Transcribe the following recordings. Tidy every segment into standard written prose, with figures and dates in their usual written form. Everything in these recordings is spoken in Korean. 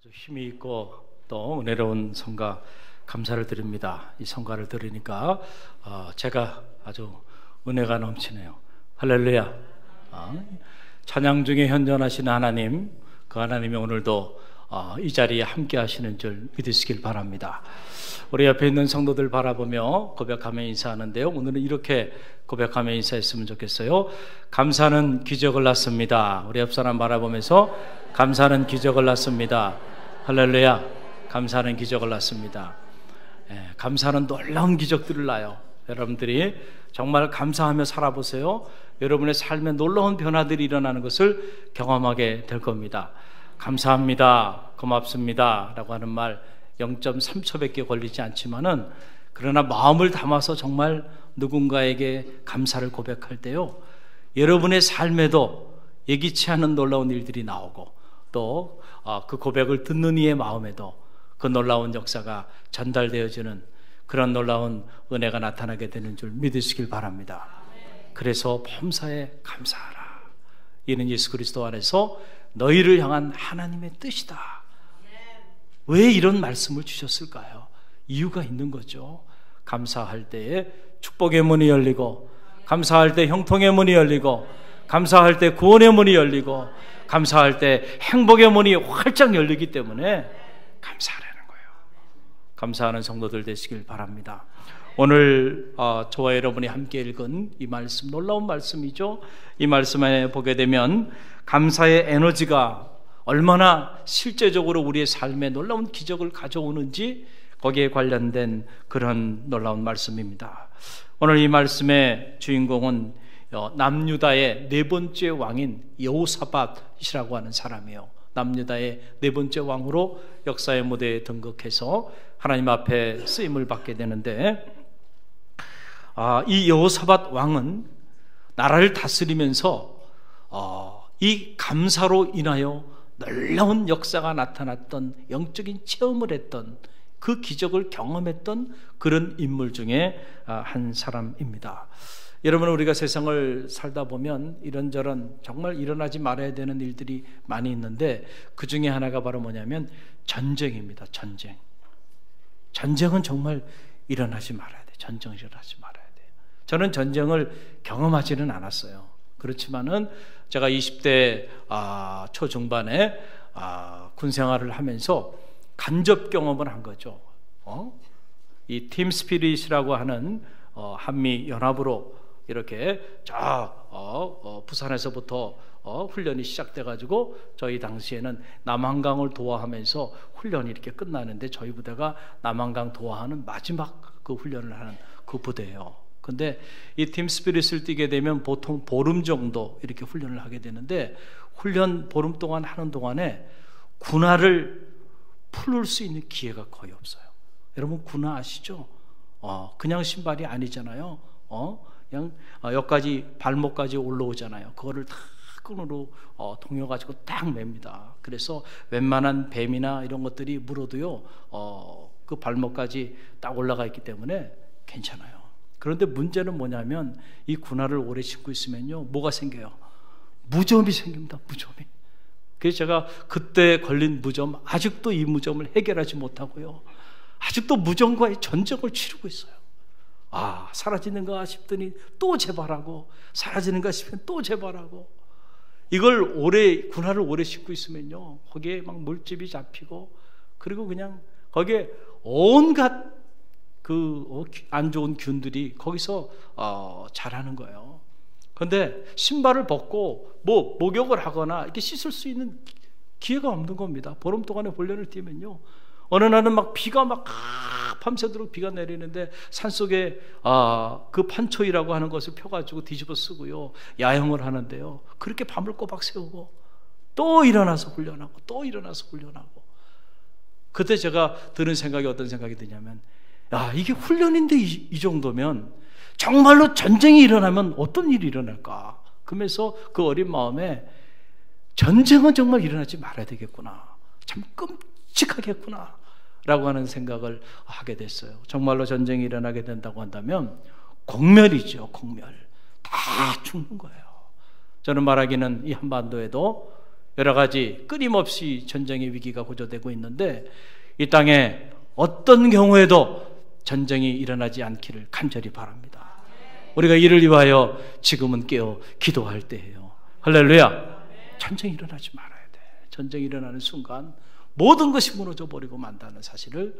아주 힘이 있고 또 은혜로운 성가 감사를 드립니다. 이 성가를 들으니까 제가 아주 은혜가 넘치네요. 할렐루야. 찬양 중에 현존하시는 하나님, 그 하나님이 오늘도 이 자리에 함께 하시는 줄 믿으시길 바랍니다. 우리 옆에 있는 성도들 바라보며 고백하며 인사하는데요, 오늘은 이렇게 고백하며 인사했으면 좋겠어요. 감사는 기적을 낳습니다. 우리 옆 사람 바라보면서 감사는 기적을 낳습니다. 할렐루야. 감사는 기적을 낳습니다. 감사는 놀라운 기적들을 낳아요. 여러분들이 정말 감사하며 살아보세요. 여러분의 삶에 놀라운 변화들이 일어나는 것을 경험하게 될 겁니다. 감사합니다, 고맙습니다 라고 하는 말 0.3초밖에 걸리지 않지만은, 그러나 마음을 담아서 정말 누군가에게 감사를 고백할 때요, 여러분의 삶에도 예기치 않은 놀라운 일들이 나오고, 또 그 고백을 듣는 이의 마음에도 그 놀라운 역사가 전달되어지는 그런 놀라운 은혜가 나타나게 되는 줄 믿으시길 바랍니다. 그래서 범사에 감사하라. 이는 예수 그리스도 안에서 너희를 향한 하나님의 뜻이다. 왜 이런 말씀을 주셨을까요? 이유가 있는 거죠. 감사할 때에 축복의 문이 열리고, 감사할 때 형통의 문이 열리고, 감사할 때 구원의 문이 열리고, 감사할 때 행복의 문이 활짝 열리기 때문에 감사하라는 거예요. 감사하는 성도들 되시길 바랍니다. 오늘 저와 여러분이 함께 읽은 이 말씀, 놀라운 말씀이죠. 이 말씀에 보게 되면 감사의 에너지가 얼마나 실제적으로 우리의 삶에 놀라운 기적을 가져오는지, 거기에 관련된 그런 놀라운 말씀입니다. 오늘 이 말씀의 주인공은 남유다의 네 번째 왕인 여호사밧이라고 하는 사람이에요. 남유다의 네 번째 왕으로 역사의 무대에 등극해서 하나님 앞에 쓰임을 받게 되는데, 이 여호사밧 왕은 나라를 다스리면서 이 감사로 인하여 놀라운 역사가 나타났던, 영적인 체험을 했던, 그 기적을 경험했던 그런 인물 중에 한 사람입니다. 여러분, 우리가 세상을 살다 보면 이런저런 정말 일어나지 말아야 되는 일들이 많이 있는데, 그 중에 하나가 바로 뭐냐면 전쟁입니다. 전쟁은 정말 일어나지 말아야 돼요. 전쟁을 일어나지 말아야 돼요. 저는 전쟁을 경험하지는 않았어요. 그렇지만은 제가 20대 초중반에 군 생활을 하면서 간접 경험을 한 거죠. 이 팀 스피릿이라고 하는 한미 연합으로 이렇게 부산에서부터 훈련이 시작돼 가지고, 저희 당시에는 남한강을 도하하면서 훈련이 이렇게 끝나는데, 저희 부대가 남한강 도하하는 마지막 그 훈련을 하는 그 부대예요. 근데 이 팀 스피릿을 뛰게 되면 보통 보름 정도 이렇게 훈련을 하게 되는데, 훈련 보름 동안 하는 동안에 군화를 풀을 수 있는 기회가 거의 없어요. 여러분, 군화 아시죠? 그냥 신발이 아니잖아요. 그냥 여기까지, 발목까지 올라오잖아요. 그거를 다 끈으로 동여가지고 딱 맵니다. 그래서 웬만한 뱀이나 이런 것들이 물어도요, 그 발목까지 딱 올라가 있기 때문에 괜찮아요. 그런데 문제는 뭐냐면, 이 군화를 오래 신고 있으면요, 뭐가 생겨요? 무좀이 생깁니다. 무좀이. 그래서 제가 그때 걸린 무좀, 아직도 이 무좀을 해결하지 못하고요, 아직도 무좀과의 전쟁을 치르고 있어요. 사라지는가 싶더니 또 재발하고, 사라지는가 싶으면 또 재발하고. 이걸 군화를 오래 신고 있으면요, 거기에 막 물집이 잡히고, 그리고 그냥 거기에 온갖 안 좋은 균들이 거기서 자라는 거예요. 그런데 신발을 벗고 목욕을 하거나 이렇게 씻을 수 있는 기회가 없는 겁니다. 보름 동안의 훈련을 뛰면요, 어느 날은 막 비가 밤새도록 비가 내리는데, 산속에 그 판초이라고 하는 것을 펴가지고 뒤집어 쓰고요, 야영을 하는데요, 그렇게 밤을 꼬박 새우고 또 일어나서 훈련하고 또 일어나서 훈련하고. 그때 제가 드는 생각이 어떤 생각이 드냐면, 이게 훈련인데 이 정도면 정말로 전쟁이 일어나면 어떤 일이 일어날까? 그러면서 그 어린 마음에 전쟁은 정말 일어나지 말아야 되겠구나, 참 끔찍하겠구나 라고 하는 생각을 하게 됐어요. 정말로 전쟁이 일어나게 된다고 한다면 공멸이죠. 공멸. 다 죽는 거예요. 저는 말하기는 이 한반도에도 여러 가지 끊임없이 전쟁의 위기가 고조되고 있는데 이 땅에 어떤 경우에도 전쟁이 일어나지 않기를 간절히 바랍니다. 우리가 이를 위하여 지금은 깨어 기도할 때예요. 할렐루야. 전쟁이 일어나지 말아야 돼. 전쟁이 일어나는 순간 모든 것이 무너져 버리고 만다는 사실을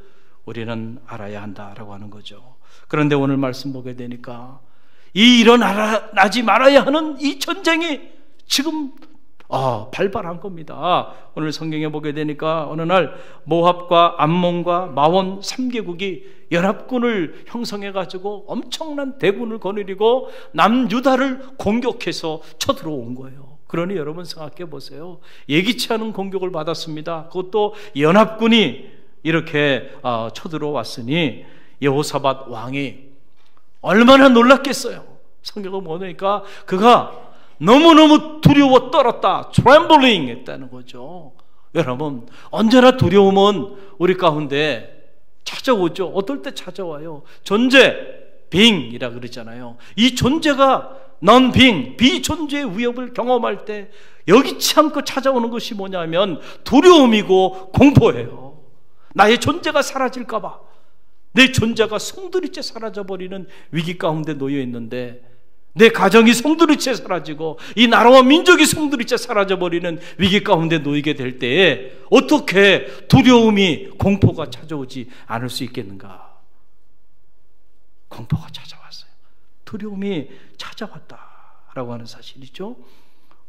우리는 알아야 한다라고 하는 거죠. 그런데 오늘 말씀 보게 되니까 이 일어나지 말아야 하는 이 전쟁이 지금 발발한 겁니다. 오늘 성경에 보게 되니까 어느 날 모압과 암몬과 마온 3개국이 연합군을 형성해 가지고 엄청난 대군을 거느리고 남유다를 공격해서 쳐들어온 거예요. 그러니 여러분 생각해 보세요. 예기치 않은 공격을 받았습니다. 그것도 연합군이 이렇게 쳐들어왔으니 여호사밧 왕이 얼마나 놀랐겠어요. 성경을 보니까 그가 너무너무 두려워 떨었다, trembling 했다는 거죠. 여러분, 언제나 두려움은 우리 가운데 찾아오죠. 어떨 때 찾아와요. 존재, being이라 그러잖아요. 이 존재가 non-being, 비존재의 위협을 경험할 때 여기치 않고 찾아오는 것이 뭐냐면 두려움이고 공포예요. 나의 존재가 사라질까 봐, 내 존재가 송두리째 사라져버리는 위기 가운데 놓여 있는데, 내 가정이 송두리째 사라지고 이 나라와 민족이 송두리째 사라져버리는 위기 가운데 놓이게 될 때에 어떻게 두려움이, 공포가 찾아오지 않을 수 있겠는가? 공포가 찾아왔어요. 두려움이 찾아왔다라고 하는 사실이죠.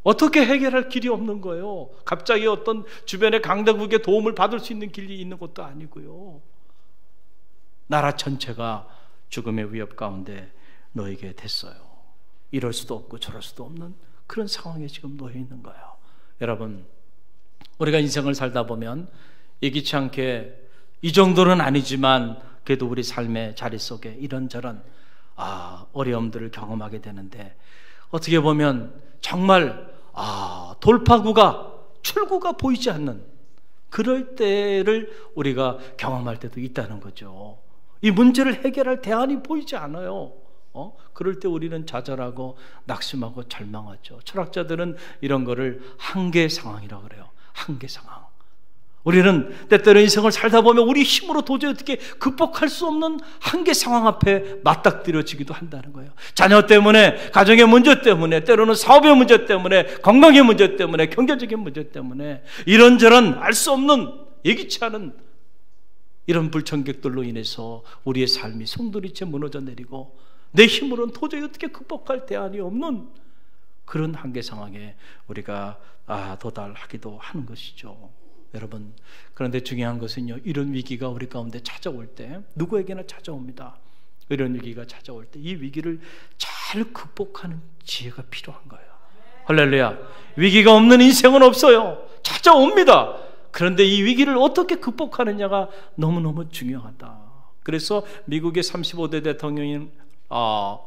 어떻게 해결할 길이 없는 거예요. 갑자기 어떤 주변의 강대국의 도움을 받을 수 있는 길이 있는 것도 아니고요. 나라 전체가 죽음의 위협 가운데 놓이게 됐어요. 이럴 수도 없고 저럴 수도 없는 그런 상황에 지금 놓여 있는 거예요. 여러분, 우리가 인생을 살다 보면 예기치 않게 이 정도는 아니지만 그래도 우리 삶의 자리 속에 이런저런 어려움들을 경험하게 되는데, 어떻게 보면 정말 돌파구가, 출구가 보이지 않는 그럴 때를 우리가 경험할 때도 있다는 거죠. 이 문제를 해결할 대안이 보이지 않아요. 그럴 때 우리는 좌절하고 낙심하고 절망하죠. 철학자들은 이런 거를 한계 상황이라고 그래요. 한계 상황. 우리는 때때로 인생을 살다 보면 우리 힘으로 도저히 어떻게 극복할 수 없는 한계 상황 앞에 맞닥뜨려지기도 한다는 거예요. 자녀 때문에, 가정의 문제 때문에, 때로는 사업의 문제 때문에, 건강의 문제 때문에, 경제적인 문제 때문에, 이런저런 알 수 없는, 예기치 않은 이런 불청객들로 인해서 우리의 삶이 송두리째 무너져 내리고 내 힘으로는 도저히 어떻게 극복할 대안이 없는 그런 한계 상황에 우리가 도달하기도 하는 것이죠. 여러분, 그런데 중요한 것은요, 이런 위기가 우리 가운데 찾아올 때, 누구에게나 찾아옵니다. 이런 위기가 찾아올 때 이 위기를 잘 극복하는 지혜가 필요한 거예요. 할렐루야. 위기가 없는 인생은 없어요. 찾아옵니다. 그런데 이 위기를 어떻게 극복하느냐가 너무너무 중요하다. 그래서 미국의 35대 대통령인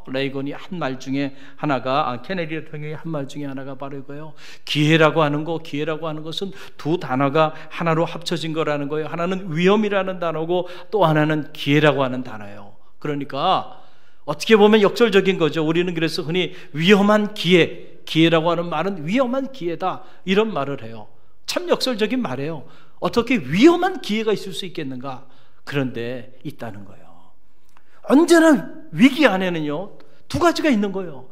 레이건이 한 말 중에 하나가, 케네디 대통령이 한 말 중에 하나가 바로 이거예요. 기회라고 하는 것은 두 단어가 하나로 합쳐진 거라는 거예요. 하나는 위험이라는 단어고 또 하나는 기회라고 하는 단어예요. 그러니까 어떻게 보면 역설적인 거죠. 우리는 그래서 흔히 위험한 기회라고 하는 말은 위험한 기회다, 이런 말을 해요. 참 역설적인 말이에요. 어떻게 위험한 기회가 있을 수 있겠는가? 그런데 있다는 거예요. 언제나 위기 안에는요, 두 가지가 있는 거예요.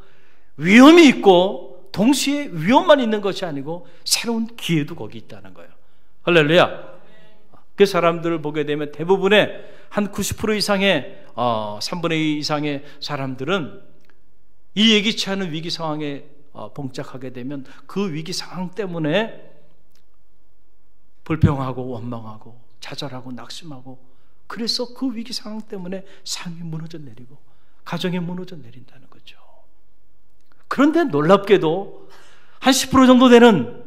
위험이 있고 동시에 위험만 있는 것이 아니고 새로운 기회도 거기 있다는 거예요. 할렐루야. 그 사람들을 보게 되면 대부분의 한 90% 이상의 3분의 2 이상의 사람들은 이 예기치 않은 위기 상황에 봉착하게 되면 그 위기 상황 때문에 불평하고 원망하고 좌절하고 낙심하고, 그래서 그 위기 상황 때문에 삶이 무너져 내리고 가정이 무너져 내린다는 거죠. 그런데 놀랍게도 한 10% 정도 되는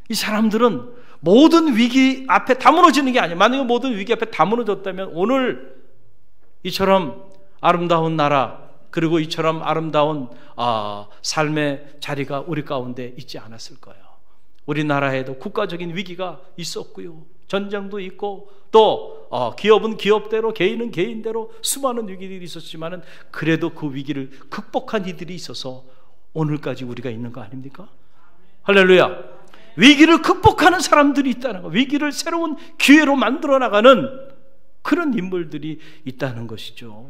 이 사람들은 모든 위기 앞에 다 무너지는 게 아니에요. 만약에 모든 위기 앞에 다 무너졌다면 오늘 이처럼 아름다운 나라, 그리고 이처럼 아름다운 삶의 자리가 우리 가운데 있지 않았을 거예요. 우리나라에도 국가적인 위기가 있었고요, 전쟁도 있고, 또 기업은 기업대로, 개인은 개인대로 수많은 위기들이 있었지만은 그래도 그 위기를 극복한 이들이 있어서 오늘까지 우리가 있는 거 아닙니까? 할렐루야. 위기를 극복하는 사람들이 있다는 거, 위기를 새로운 기회로 만들어 나가는 그런 인물들이 있다는 것이죠.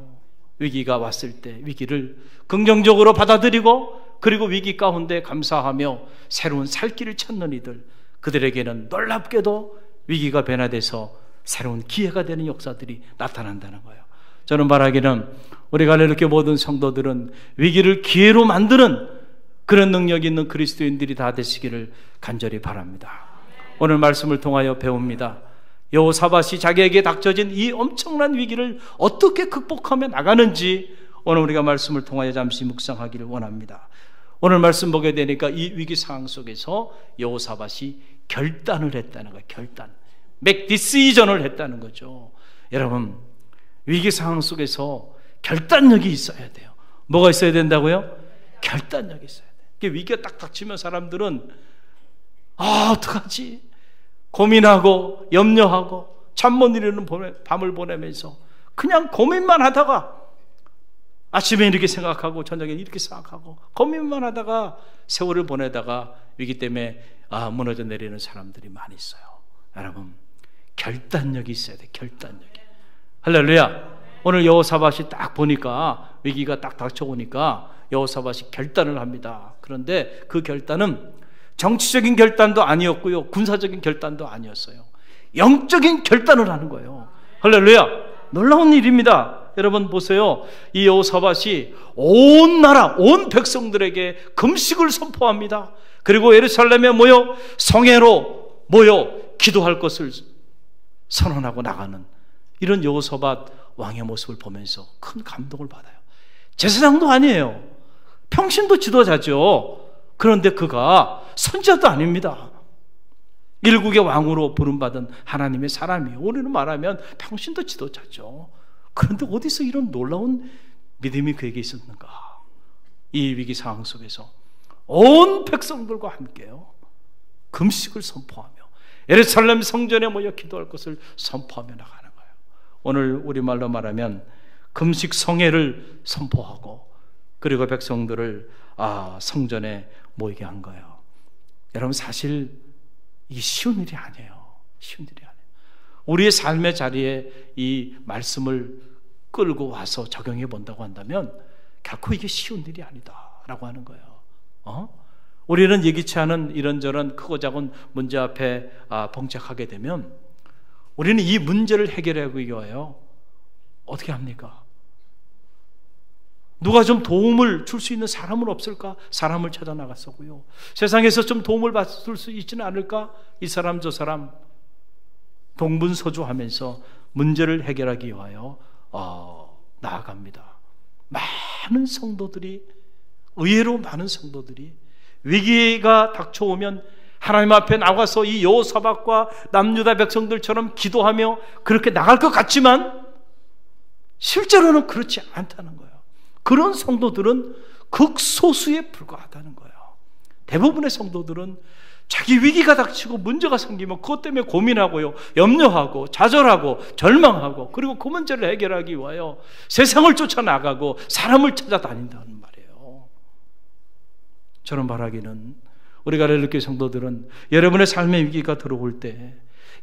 위기가 왔을 때 위기를 긍정적으로 받아들이고, 그리고 위기 가운데 감사하며 새로운 살 길을 찾는 이들, 그들에게는 놀랍게도 위기가 변화돼서 새로운 기회가 되는 역사들이 나타난다는 거예요. 저는 말하기는 우리 갈릴리 모든 성도들은 위기를 기회로 만드는 그런 능력이 있는 그리스도인들이 다 되시기를 간절히 바랍니다. 오늘 말씀을 통하여 배웁니다. 여호사밧이 자기에게 닥쳐진 이 엄청난 위기를 어떻게 극복하며 나가는지 오늘 우리가 말씀을 통하여 잠시 묵상하기를 원합니다. 오늘 말씀 보게 되니까 이 위기 상황 속에서 여호사밧이 결단을 했다는 거예요. 결단, make decision을 했다는 거죠. 여러분, 위기 상황 속에서 결단력이 있어야 돼요. 뭐가 있어야 된다고요? 결단력이 있어야 돼요. 위기가 딱 닥치면 사람들은 어떡하지? 고민하고 염려하고 잠 못 이루는 밤을 보내면서 그냥 고민만 하다가 아침에 이렇게 생각하고 저녁에 이렇게 생각하고 고민만 하다가 세월을 보내다가 위기 때문에 무너져 내리는 사람들이 많이 있어요. 여러분, 결단력이 있어야 돼. 결단력이. 할렐루야. 오늘 여호사밧이 딱 보니까 위기가 딱 닥쳐오니까 여호사밧이 결단을 합니다. 그런데 그 결단은 정치적인 결단도 아니었고요, 군사적인 결단도 아니었어요. 영적인 결단을 하는 거예요. 할렐루야. 놀라운 일입니다. 여러분 보세요. 이 여호사밧이 온 나라, 온 백성들에게 금식을 선포합니다. 그리고 예루살렘에 모여 성회로 모여 기도할 것을 선언하고 나가는 이런 여호사밧 왕의 모습을 보면서 큰 감동을 받아요. 제사장도 아니에요. 평신도 지도자죠. 그런데 그가 선지자도 아닙니다. 일국의 왕으로 부름받은 하나님의 사람이에요. 우리는 말하면 평신도 지도자죠. 그런데 어디서 이런 놀라운 믿음이 그에게 있었는가? 이 위기 상황 속에서 온 백성들과 함께요, 금식을 선포하며 예루살렘 성전에 모여 기도할 것을 선포하며 나가는 거예요. 오늘 우리말로 말하면 금식 성회를 선포하고, 그리고 백성들을 성전에 모이게 한 거예요. 여러분, 사실 이게 쉬운 일이 아니에요. 쉬운 일이 아니에요. 우리의 삶의 자리에 이 말씀을 끌고 와서 적용해 본다고 한다면 결코 이게 쉬운 일이 아니다라고 하는 거예요. 우리는 예기치 않은 이런저런 크고 작은 문제 앞에 봉착하게 되면 우리는 이 문제를 해결하기 위하여 어떻게 합니까? 누가 좀 도움을 줄 수 있는 사람은 없을까? 사람을 찾아 나갔었고요. 세상에서 좀 도움을 받을 수 있지는 않을까? 이 사람 저 사람 동분서주하면서 문제를 해결하기 위하여 나아갑니다. 많은 성도들이, 의외로 많은 성도들이 위기가 닥쳐오면 하나님 앞에 나가서 이 여호사밧과 남유다 백성들처럼 기도하며 그렇게 나갈 것 같지만 실제로는 그렇지 않다는 거예요. 그런 성도들은 극소수에 불과하다는 거예요. 대부분의 성도들은 자기 위기가 닥치고 문제가 생기면 그것 때문에 고민하고요, 염려하고 좌절하고 절망하고, 그리고 그 문제를 해결하기 위하여 세상을 쫓아나가고 사람을 찾아다닌다는 말이에요. 저는 말하기는 우리 갈릴리 성도들은 여러분의 삶의 위기가 들어올 때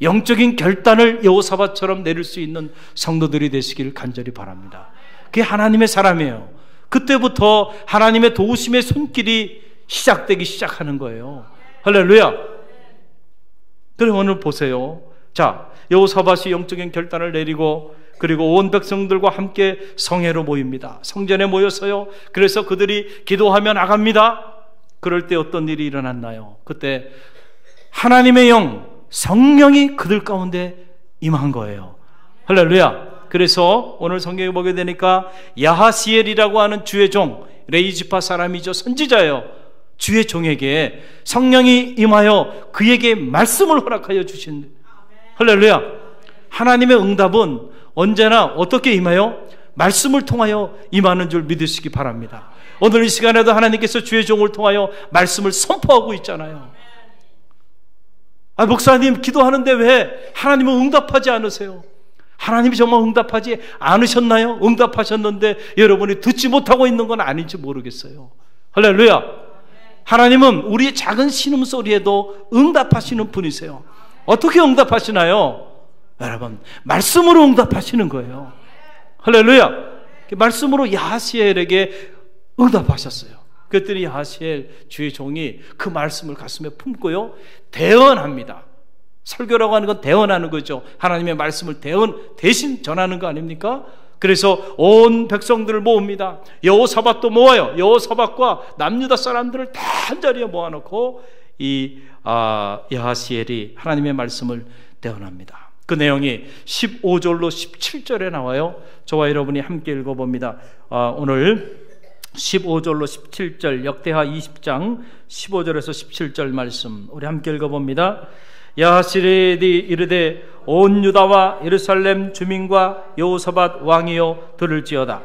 영적인 결단을 여호사밧처럼 내릴 수 있는 성도들이 되시기를 간절히 바랍니다. 그게 하나님의 사람이에요. 그때부터 하나님의 도우심의 손길이 시작되기 시작하는 거예요. 할렐루야. 그럼 오늘 보세요. 자, 여호사밧이 영적인 결단을 내리고, 그리고 온 백성들과 함께 성회로 모입니다. 성전에 모여서요, 그래서 그들이 기도하며 나갑니다. 그럴 때 어떤 일이 일어났나요? 그때 하나님의 영, 성령이 그들 가운데 임한 거예요. 할렐루야. 그래서 오늘 성경에 보게 되니까 야하시엘이라고 하는 주의 종, 레이지파 사람이죠. 선지자예요. 주의 종에게 성령이 임하여 그에게 말씀을 허락하여 주신, 할렐루야. 하나님의 응답은 언제나 어떻게 임하여? 말씀을 통하여 임하는 줄 믿으시기 바랍니다. 오늘 이 시간에도 하나님께서 주의 종을 통하여 말씀을 선포하고 있잖아요. 목사님 기도하는데 왜 하나님은 응답하지 않으세요? 하나님이 정말 응답하지 않으셨나요? 응답하셨는데 여러분이 듣지 못하고 있는 건 아닌지 모르겠어요. 할렐루야. 하나님은 우리의 작은 신음소리에도 응답하시는 분이세요. 어떻게 응답하시나요? 여러분, 말씀으로 응답하시는 거예요. 할렐루야. 말씀으로 야하시엘에게 응답하셨어요. 그랬더니 야하시엘 주의 종이 그 말씀을 가슴에 품고요, 대언합니다. 설교라고 하는 건 대언하는 거죠. 하나님의 말씀을 대신 전하는 거 아닙니까? 그래서 온 백성들을 모읍니다. 여호사밧도 모아요. 여호사밧과 남유다 사람들을 다 한자리에 모아놓고 이 야하시엘이 하나님의 말씀을 대언합니다. 그 내용이 15절로 17절에 나와요. 저와 여러분이 함께 읽어봅니다. 오늘 15절로 17절, 역대하 20장 15절에서 17절 말씀 우리 함께 읽어봅니다. 야하시엘이 이르되 온 유다와 예루살렘 주민과 여호사밧 왕이여 들을지어다.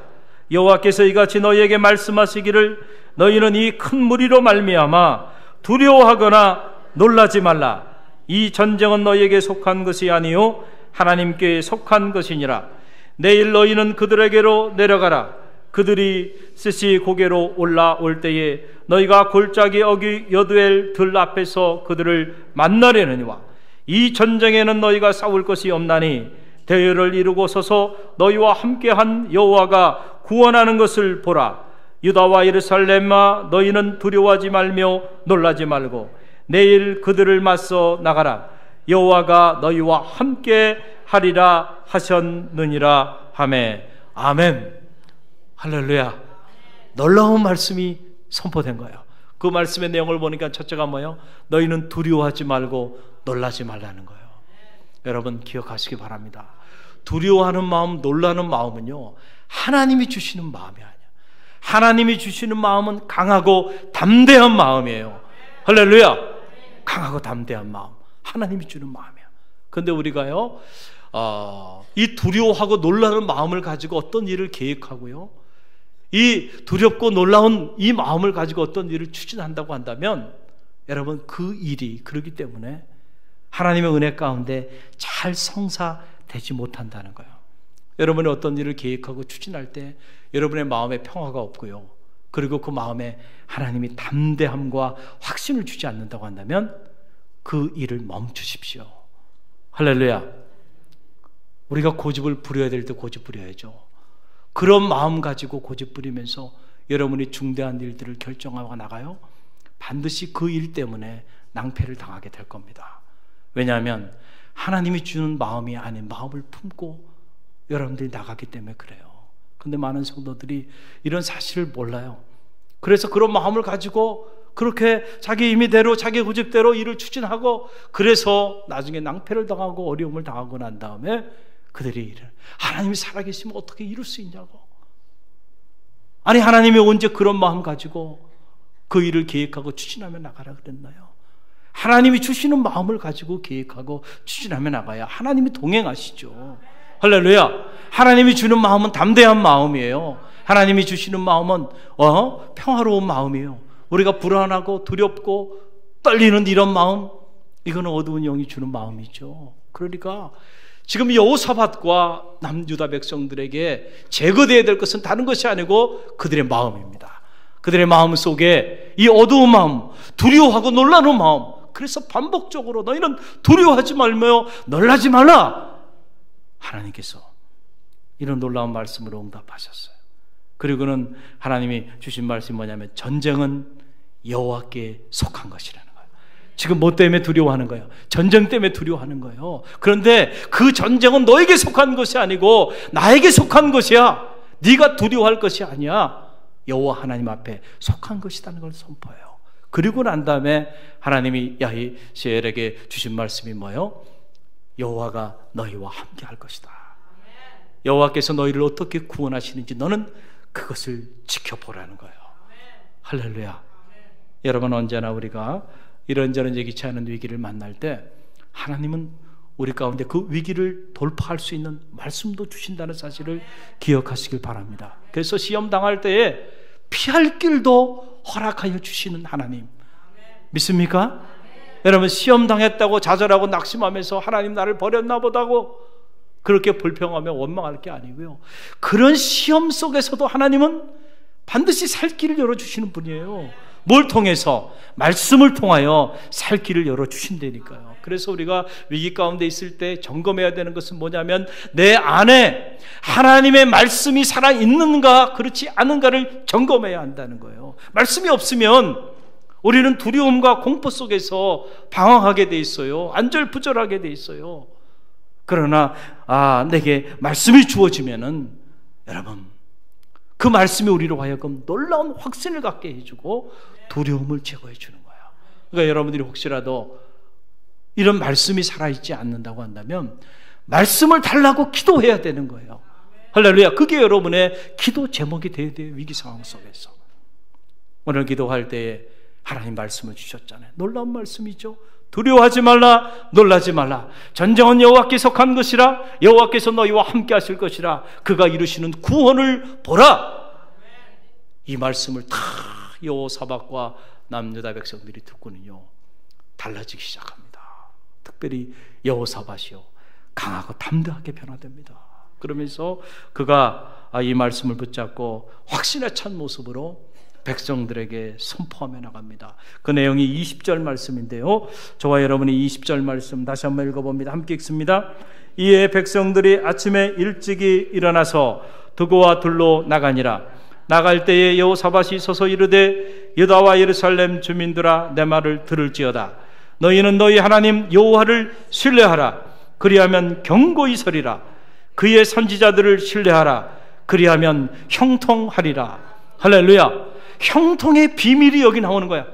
여호와께서 이같이 너희에게 말씀하시기를 너희는 이 큰 무리로 말미암아 두려워하거나 놀라지 말라. 이 전쟁은 너희에게 속한 것이 아니요 하나님께 속한 것이니라. 내일 너희는 그들에게로 내려가라. 그들이 스시 고개로 올라올 때에 너희가 골짜기 어귀 여두엘 들 앞에서 그들을 만나려느니와 이 전쟁에는 너희가 싸울 것이 없나니 대열을 이루고 서서 너희와 함께한 여호와가 구원하는 것을 보라. 유다와 예루살렘아 너희는 두려워하지 말며 놀라지 말고 내일 그들을 맞서 나가라. 여호와가 너희와 함께 하리라 하셨느니라 하매. 아멘. 할렐루야. 놀라운 말씀이 선포된 거예요. 그 말씀의 내용을 보니까 첫째가 뭐예요? 너희는 두려워하지 말고 놀라지 말라는 거예요. 여러분 기억하시기 바랍니다. 두려워하는 마음, 놀라는 마음은요, 하나님이 주시는 마음이 아니에요. 하나님이 주시는 마음은 강하고 담대한 마음이에요. 할렐루야. 강하고 담대한 마음, 하나님이 주는 마음이에요. 그런데 우리가요, 이 두려워하고 놀라는 마음을 가지고 어떤 일을 계획하고요, 이 두렵고 놀라운 이 마음을 가지고 어떤 일을 추진한다고 한다면 여러분 그 일이 그렇기 때문에 하나님의 은혜 가운데 잘 성사되지 못한다는 거예요. 여러분이 어떤 일을 계획하고 추진할 때 여러분의 마음에 평화가 없고요, 그리고 그 마음에 하나님이 담대함과 확신을 주지 않는다고 한다면 그 일을 멈추십시오. 할렐루야. 우리가 고집을 부려야 될 때 고집 부려야죠. 그런 마음 가지고 고집 부리면서 여러분이 중대한 일들을 결정하고 나가요, 반드시 그 일 때문에 낭패를 당하게 될 겁니다. 왜냐하면 하나님이 주는 마음이 아닌 마음을 품고 여러분들이 나가기 때문에 그래요. 근데 많은 성도들이 이런 사실을 몰라요. 그래서 그런 마음을 가지고 그렇게 자기 임의대로 자기 고집대로 일을 추진하고, 그래서 나중에 낭패를 당하고 어려움을 당하고 난 다음에 그들이 하나님이 살아계시면 어떻게 이룰 수 있냐고. 아니 하나님이 언제 그런 마음 가지고 그 일을 계획하고 추진하며 나가라 그랬나요? 하나님이 주시는 마음을 가지고 계획하고 추진하며 나가야 하나님이 동행하시죠. 할렐루야. 하나님이 주는 마음은 담대한 마음이에요. 하나님이 주시는 마음은 평화로운 마음이에요. 우리가 불안하고 두렵고 떨리는 이런 마음, 이거는 어두운 영이 주는 마음이죠. 그러니까 지금 여호사밧과 남유다 백성들에게 제거되어야 될 것은 다른 것이 아니고 그들의 마음입니다. 그들의 마음 속에 이 어두운 마음, 두려워하고 놀라는 마음, 그래서 반복적으로 너희는 두려워하지 말며 놀라지 말라. 하나님께서 이런 놀라운 말씀으로 응답하셨어요. 그리고는 하나님이 주신 말씀이 뭐냐면 전쟁은 여호와께 속한 것이라는 거예요. 지금 뭐 때문에 두려워하는 거예요? 전쟁 때문에 두려워하는 거예요. 그런데 그 전쟁은 너에게 속한 것이 아니고 나에게 속한 것이야. 네가 두려워할 것이 아니야. 여호와 하나님 앞에 속한 것이라는 걸 선포해요. 그리고 난 다음에 하나님이 야하시엘에게 주신 말씀이 뭐예요? 여호와가 너희와 함께 할 것이다. 여호와께서 너희를 어떻게 구원하시는지 너는 그것을 지켜보라는 거예요. 할렐루야. 여러분, 언제나 우리가 이런저런 예기치 않은 위기를 만날 때 하나님은 우리 가운데 그 위기를 돌파할 수 있는 말씀도 주신다는 사실을 기억하시길 바랍니다. 그래서 시험 당할 때에 피할 길도 허락하여 주시는 하나님 믿습니까? 여러분, 시험 당했다고 좌절하고 낙심하면서 하나님 나를 버렸나 보다고 그렇게 불평하며 원망할 게 아니고요, 그런 시험 속에서도 하나님은 반드시 살 길을 열어주시는 분이에요. 뭘 통해서? 말씀을 통하여 살 길을 열어주신다니까요. 그래서 우리가 위기 가운데 있을 때 점검해야 되는 것은 뭐냐면 내 안에 하나님의 말씀이 살아있는가 그렇지 않은가를 점검해야 한다는 거예요. 말씀이 없으면 우리는 두려움과 공포 속에서 방황하게 돼 있어요. 안절부절하게 돼 있어요. 그러나 내게 말씀이 주어지면은 여러분 그 말씀이 우리로 하여금 놀라운 확신을 갖게 해주고 두려움을 제거해 주는 거예요. 그러니까 여러분들이 혹시라도 이런 말씀이 살아있지 않는다고 한다면 말씀을 달라고 기도해야 되는 거예요. 할렐루야. 그게 여러분의 기도 제목이 되어야 돼요. 위기 상황 속에서. 오늘 기도할 때에 하나님 말씀을 주셨잖아요. 놀라운 말씀이죠. 두려워하지 말라, 놀라지 말라. 전쟁은 여호와께서 간 것이라. 여호와께서 너희와 함께 하실 것이라. 그가 이루시는 구원을 보라. 이 말씀을 다 여호사밧과 남유다 백성들이 듣고는요 달라지기 시작합니다. 특별히 여호사밧이요 강하고 담대하게 변화됩니다. 그러면서 그가 이 말씀을 붙잡고 확신에 찬 모습으로 백성들에게 선포하며 나갑니다. 그 내용이 20절 말씀인데요, 저와 여러분이 20절 말씀 다시 한번 읽어봅니다. 함께 읽습니다. 이에 백성들이 아침에 일찍이 일어나서 두고와 둘로 나가니라. 나갈 때에 여호사밧이 서서 이르되 유다와 예루살렘 주민들아 내 말을 들을지어다. 너희는 너희 하나님 여호와를 신뢰하라. 그리하면 경고히 서리라. 그의 선지자들을 신뢰하라. 그리하면 형통하리라. 할렐루야. 형통의 비밀이 여기 나오는 거야.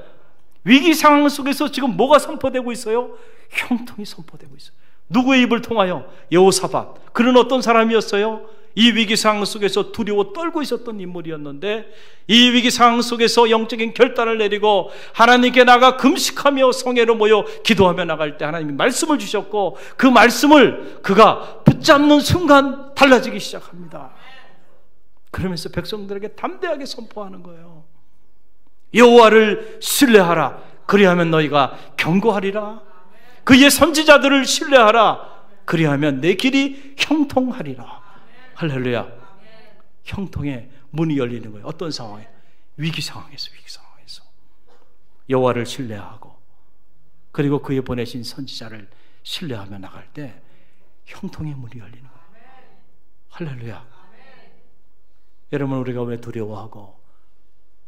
위기 상황 속에서 지금 뭐가 선포되고 있어요? 형통이 선포되고 있어요. 누구의 입을 통하여? 여호사밧. 그는 어떤 사람이었어요? 이 위기 상황 속에서 두려워 떨고 있었던 인물이었는데 이 위기 상황 속에서 영적인 결단을 내리고 하나님께 나가 금식하며 성회로 모여 기도하며 나갈 때 하나님이 말씀을 주셨고 그 말씀을 그가 붙잡는 순간 달라지기 시작합니다. 그러면서 백성들에게 담대하게 선포하는 거예요. 여호와를 신뢰하라. 그리하면 너희가 견고하리라. 그의 선지자들을 신뢰하라. 그리하면 내 길이 형통하리라. 할렐루야. 형통의 문이 열리는 거예요. 어떤 상황에? 위기 상황에서. 여호와를 신뢰하고 그리고 그의 보내신 선지자를 신뢰하며 나갈 때 형통의 문이 열리는 거예요. 할렐루야. 여러분, 우리가 왜 두려워하고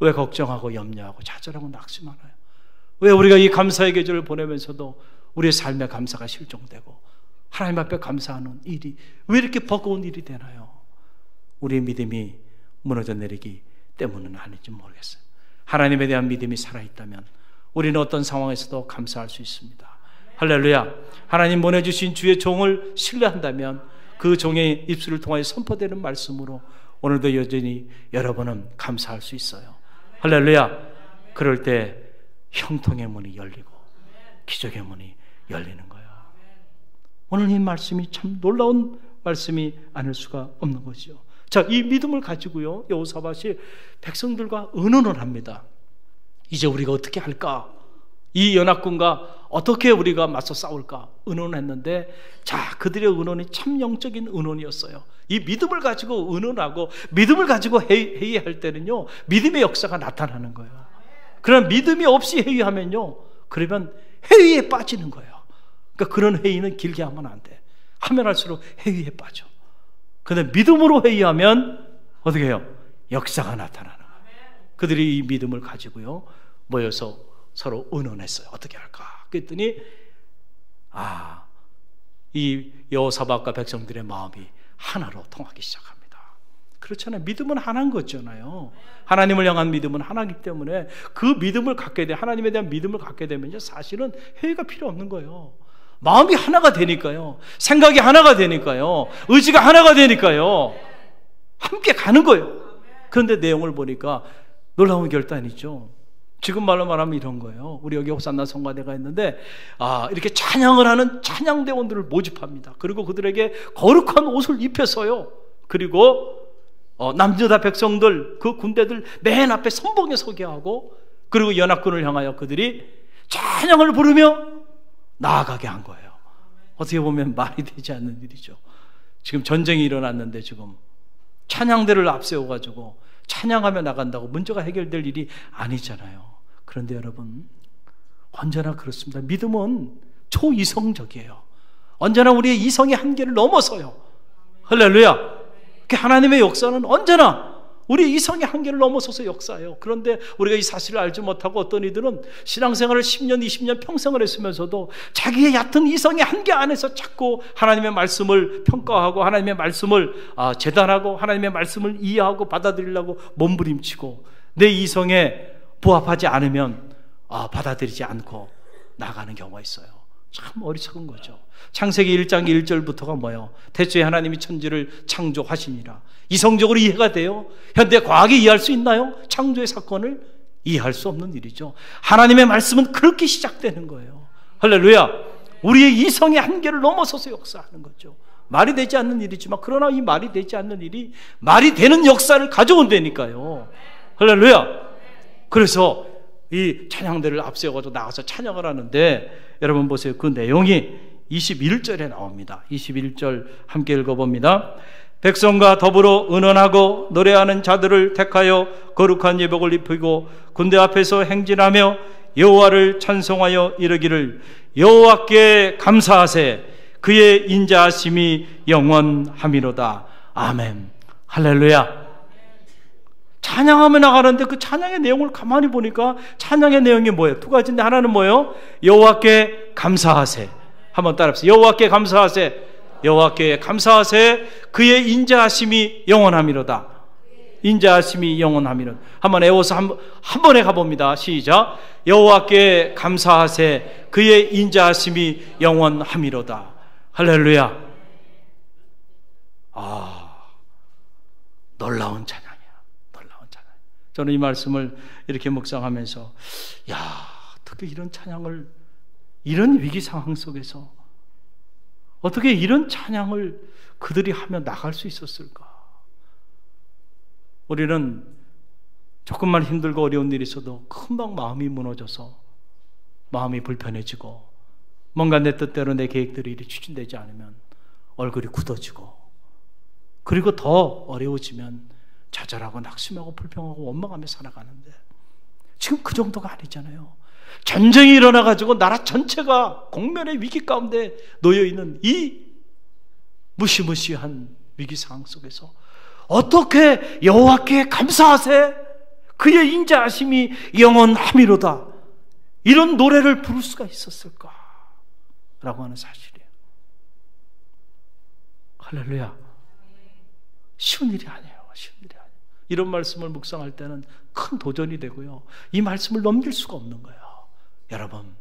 왜 걱정하고 염려하고 좌절하고 낙심하나요? 왜 우리가 이 감사의 계절을 보내면서도 우리의 삶의 감사가 실종되고 하나님 앞에 감사하는 일이 왜 이렇게 버거운 일이 되나요? 우리의 믿음이 무너져 내리기 때문은 아닌지 모르겠어요. 하나님에 대한 믿음이 살아있다면 우리는 어떤 상황에서도 감사할 수 있습니다. 할렐루야. 하나님 보내주신 주의 종을 신뢰한다면 그 종의 입술을 통하여 선포되는 말씀으로 오늘도 여전히 여러분은 감사할 수 있어요. 할렐루야. 그럴 때 형통의 문이 열리고 기적의 문이 열리는 거예요. 오늘 이 말씀이 참 놀라운 말씀이 아닐 수가 없는 거죠. 자, 이 믿음을 가지고요 여호사밧이 백성들과 의논을 합니다. 이제 우리가 어떻게 할까? 이 연합군과 어떻게 우리가 맞서 싸울까? 의논했는데, 자, 그들의 의논이 참 영적인 의논이었어요. 이 믿음을 가지고 의논하고 믿음을 가지고 회의할 때는요 믿음의 역사가 나타나는 거예요. 그러나 믿음이 없이 회의하면요 그러면 회의에 빠지는 거예요. 그러니까 그런 회의는 길게 하면 안 돼. 하면 할수록 회의에 빠져. 그런데 믿음으로 회의하면 어떻게 해요? 역사가 나타나는 거예요. 그들이 이 믿음을 가지고요 모여서 서로 의논했어요. 어떻게 할까? 그랬더니 이 여호사밧과 백성들의 마음이 하나로 통하기 시작합니다. 그렇잖아요. 믿음은 하나인 거잖아요. 하나님을 향한 믿음은 하나이기 때문에 그 믿음을 갖게 돼, 하나님에 대한 믿음을 갖게 되면요 사실은 회의가 필요 없는 거예요. 마음이 하나가 되니까요, 생각이 하나가 되니까요, 의지가 하나가 되니까요, 함께 가는 거예요. 그런데 내용을 보니까 놀라운 결단이죠. 지금 말로 말하면 이런 거예요. 우리 여기 호산나 성가대가 있는데 이렇게 찬양을 하는 찬양대원들을 모집합니다. 그리고 그들에게 거룩한 옷을 입혀서요, 그리고 남유다 백성들, 그 군대들 맨 앞에 선봉에 서게 하고, 그리고 연합군을 향하여 그들이 찬양을 부르며 나아가게 한 거예요. 어떻게 보면 말이 되지 않는 일이죠. 지금 전쟁이 일어났는데 지금 찬양대를 앞세워가지고 찬양하며 나간다고 문제가 해결될 일이 아니잖아요. 그런데 여러분, 언제나 그렇습니다. 믿음은 초이성적이에요. 언제나 우리의 이성의 한계를 넘어서요. 할렐루야. 하나님의 역사는 언제나 우리의 이성의 한계를 넘어서서 역사해요. 그런데 우리가 이 사실을 알지 못하고 어떤 이들은 신앙생활을 10년, 20년 평생을 했으면서도 자기의 얕은 이성의 한계 안에서 자꾸 하나님의 말씀을 평가하고 하나님의 말씀을 재단하고 하나님의 말씀을 이해하고 받아들이려고 몸부림치고 내 이성에 부합하지 않으면 받아들이지 않고 나가는 경우가 있어요. 참 어리석은 거죠. 창세기 1장 1절부터가 뭐예요? 태초에 하나님이 천지를 창조하시니라. 이성적으로 이해가 돼요? 현대 과학이 이해할 수 있나요? 창조의 사건을 이해할 수 없는 일이죠. 하나님의 말씀은 그렇게 시작되는 거예요. 할렐루야. 우리의 이성의 한계를 넘어서서 역사하는 거죠. 말이 되지 않는 일이지만 그러나 이 말이 되지 않는 일이 말이 되는 역사를 가져온다니까요. 할렐루야. 그래서 이 찬양대를 앞세워가지고 나가서 찬양을 하는데 여러분 보세요. 그 내용이 21절에 나옵니다. 21절 함께 읽어봅니다. 백성과 더불어 의논하고 노래하는 자들을 택하여 거룩한 예복을 입히고 군대 앞에서 행진하며 여호와를 찬송하여 이르기를 여호와께 감사하세 그의 인자하심이 영원함이로다. 아멘. 할렐루야. 찬양하며 나가는데 그 찬양의 내용을 가만히 보니까 찬양의 내용이 뭐예요? 두 가지인데 하나는 뭐예요? 여호와께 감사하세. 한번 따라합시다. 여호와께 감사하세. 여호와께 감사하세. 그의 인자하심이 영원함이로다. 인자하심이 영원함이로다. 한번 애워서 한 번에 가봅니다. 시작. 여호와께 감사하세. 그의 인자하심이 영원함이로다. 할렐루야. 놀라운 찬양이야. 놀라운 찬양. 저는 이 말씀을 이렇게 묵상하면서 어떻게 이런 찬양을 이런 위기 상황 속에서 어떻게 이런 찬양을 그들이 하며 나갈 수 있었을까? 우리는 조금만 힘들고 어려운 일이 있어도 금방 마음이 무너져서 마음이 불편해지고 뭔가 내 뜻대로 내 계획대로 일이 추진되지 않으면 얼굴이 굳어지고 그리고 더 어려워지면 좌절하고 낙심하고 불평하고 원망하며 살아가는데 지금 그 정도가 아니잖아요. 전쟁이 일어나가지고 나라 전체가 공면의 위기 가운데 놓여있는 이 무시무시한 위기 상황 속에서 어떻게 여호와께 감사하세 그의 인자하심이 영원함이로다 이런 노래를 부를 수가 있었을까 라고 하는 사실이에요. 할렐루야. 쉬운 일이 아니에요. 쉬운 일이 아니에요. 이런 말씀을 묵상할 때는 큰 도전이 되고요. 이 말씀을 넘길 수가 없는 거예요. 여러분,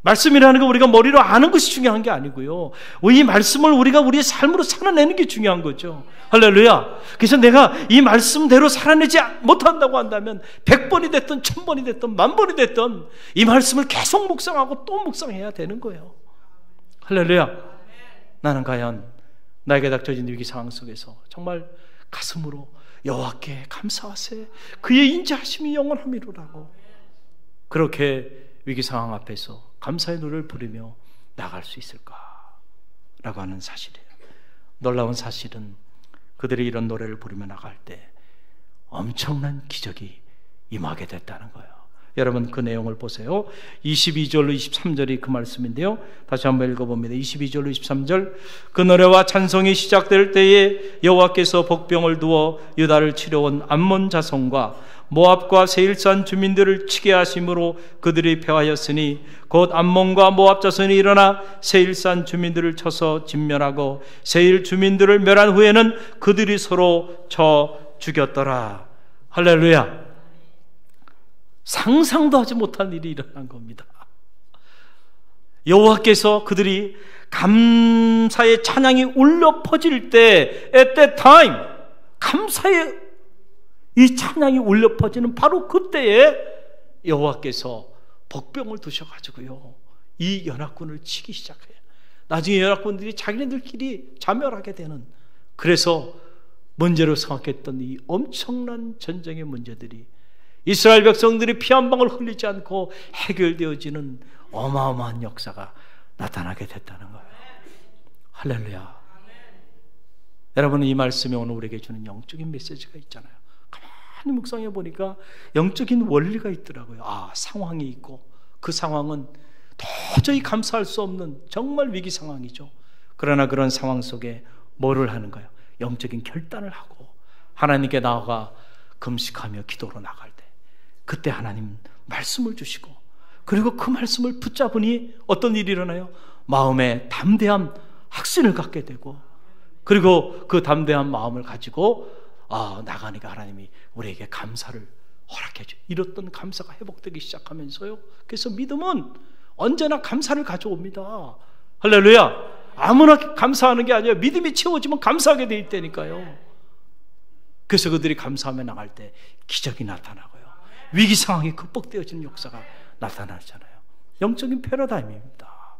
말씀이라는 거 우리가 머리로 아는 것이 중요한 게 아니고요. 이 말씀을 우리가 우리의 삶으로 살아내는 게 중요한 거죠. 할렐루야. 그래서 내가 이 말씀대로 살아내지 못한다고 한다면 100번이 됐든 1000번이 됐든 10,000번이 됐든 이 말씀을 계속 묵상하고 또 묵상해야 되는 거예요. 할렐루야. 나는 과연 나에게 닥쳐진 위기 상황 속에서 정말 가슴으로 여호와께 감사하세 그의 인자하심이 영원함이로라고 그렇게 위기 상황 앞에서 감사의 노래를 부르며 나갈 수 있을까? 라고 하는 사실이에요. 놀라운 사실은 그들이 이런 노래를 부르며 나갈 때 엄청난 기적이 임하게 됐다는 거예요. 여러분 그 내용을 보세요. 22절로 23절이 그 말씀인데요. 다시 한번 읽어봅니다. 22절로 23절 그 노래와 찬송이 시작될 때에 여호와께서 복병을 두어 유다를 치려온 암몬 자손과 모압과 세일산 주민들을 치게 하심으로 그들이 패하였으니 곧 암몬과 모압 자손이 일어나 세일산 주민들을 쳐서 진멸하고 세일 주민들을 멸한 후에는 그들이 서로 쳐 죽였더라. 할렐루야. 상상도 하지 못한 일이 일어난 겁니다. 여호와께서 그들이 감사의 찬양이 울려 퍼질 때 at that time 감사의 이 찬양이 울려 퍼지는 바로 그때에 여호와께서 복병을 두셔가지고요 이 연합군을 치기 시작해요. 나중에 연합군들이 자기네들끼리 자멸하게 되는 그래서 문제로 생각했던 이 엄청난 전쟁의 문제들이 이스라엘 백성들이 피 한 방울 흘리지 않고 해결되어지는 어마어마한 역사가 나타나게 됐다는 거예요. 할렐루야. 여러분은 이 말씀이 오늘 우리에게 주는 영적인 메시지가 있잖아요. 가만히 많이 묵상해 보니까 영적인 원리가 있더라고요. 상황이 있고 그 상황은 도저히 감수할 수 없는 정말 위기 상황이죠. 그러나 그런 상황 속에 뭐를 하는가요? 영적인 결단을 하고 하나님께 나아가 금식하며 기도로 나갈 때, 그때 하나님 말씀을 주시고, 그리고 그 말씀을 붙잡으니 어떤 일이 일어나요? 마음에 담대한 확신을 갖게 되고, 그리고 그 담대한 마음을 가지고 나가니까 하나님이 우리에게 감사를 허락해 줘. 잃었던 감사가 회복되기 시작하면서요, 그래서 믿음은 언제나 감사를 가져옵니다. 할렐루야. 아무나 감사하는 게 아니에요. 믿음이 채워지면 감사하게 돼 있다니까요. 그래서 그들이 감사하며 나갈 때 기적이 나타나고요, 위기 상황이 극복되어지는 역사가 나타나잖아요. 영적인 패러다임입니다.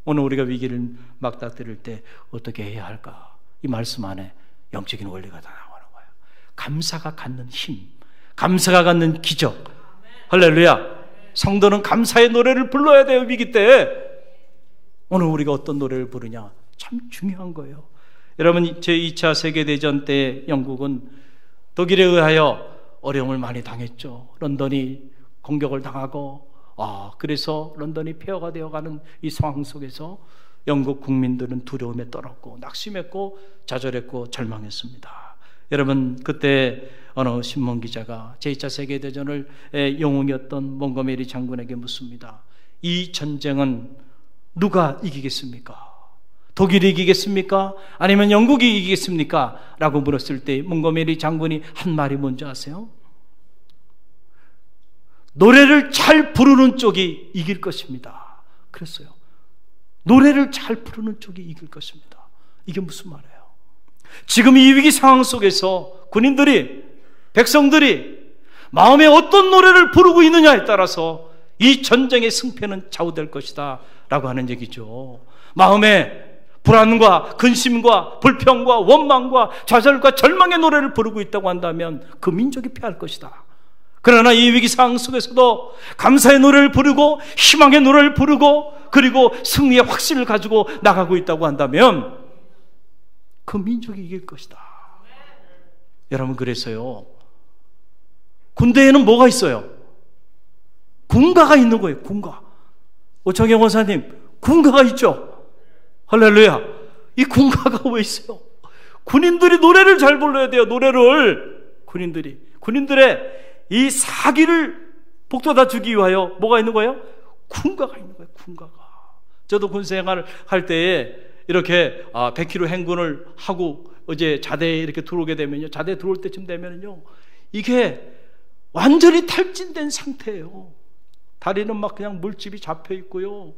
오늘 우리가 위기를 맞닥뜨릴 때 어떻게 해야 할까? 이 말씀 안에 영적인 원리가 다 나오는 거예요. 감사가 갖는 힘, 감사가 갖는 기적. 할렐루야. 성도는 감사의 노래를 불러야 돼요. 위기 때. 오늘 우리가 어떤 노래를 부르냐, 참 중요한 거예요. 여러분, 제2차 세계대전 때 영국은 독일에 의하여 어려움을 많이 당했죠. 런던이 공격을 당하고, 그래서 런던이 폐허가 되어가는 이 상황 속에서 영국 국민들은 두려움에 떨었고 낙심했고 좌절했고 절망했습니다. 여러분, 그때 어느 신문 기자가 제2차 세계대전을 영웅이었던 몽고메리 장군에게 묻습니다. 이 전쟁은 누가 이기겠습니까? 독일이 이기겠습니까? 아니면 영국이 이기겠습니까? 라고 물었을 때 몽고메리 장군이 한 말이 뭔지 아세요? 노래를 잘 부르는 쪽이 이길 것입니다. 그랬어요. 노래를 잘 부르는 쪽이 이길 것입니다. 이게 무슨 말이에요? 지금 이 위기 상황 속에서 군인들이, 백성들이 마음에 어떤 노래를 부르고 있느냐에 따라서 이 전쟁의 승패는 좌우될 것이다 라고 하는 얘기죠. 마음에 불안과 근심과 불평과 원망과 좌절과 절망의 노래를 부르고 있다고 한다면 그 민족이 패할 것이다. 그러나 이 위기 상황 속에서도 감사의 노래를 부르고 희망의 노래를 부르고 그리고 승리의 확신을 가지고 나가고 있다고 한다면 그 민족이 이길 것이다. 여러분, 그래서요, 군대에는 뭐가 있어요? 군가가 있는 거예요. 군가. 오창경 원사님, 군가가 있죠. 할렐루야. 이 군가가 왜 있어요? 군인들이 노래를 잘 불러야 돼요. 노래를. 군인들의 이 사기를 북돋아 주기 위하여 뭐가 있는 거예요? 군가가 있는 거예요. 군가가. 저도 군 생활을 할 때에 이렇게 100km 행군을 하고 이제 자대에 이렇게 들어오게 되면요, 자대에 들어올 때쯤 되면요, 이게 완전히 탈진된 상태예요. 다리는 막 그냥 물집이 잡혀 있고요,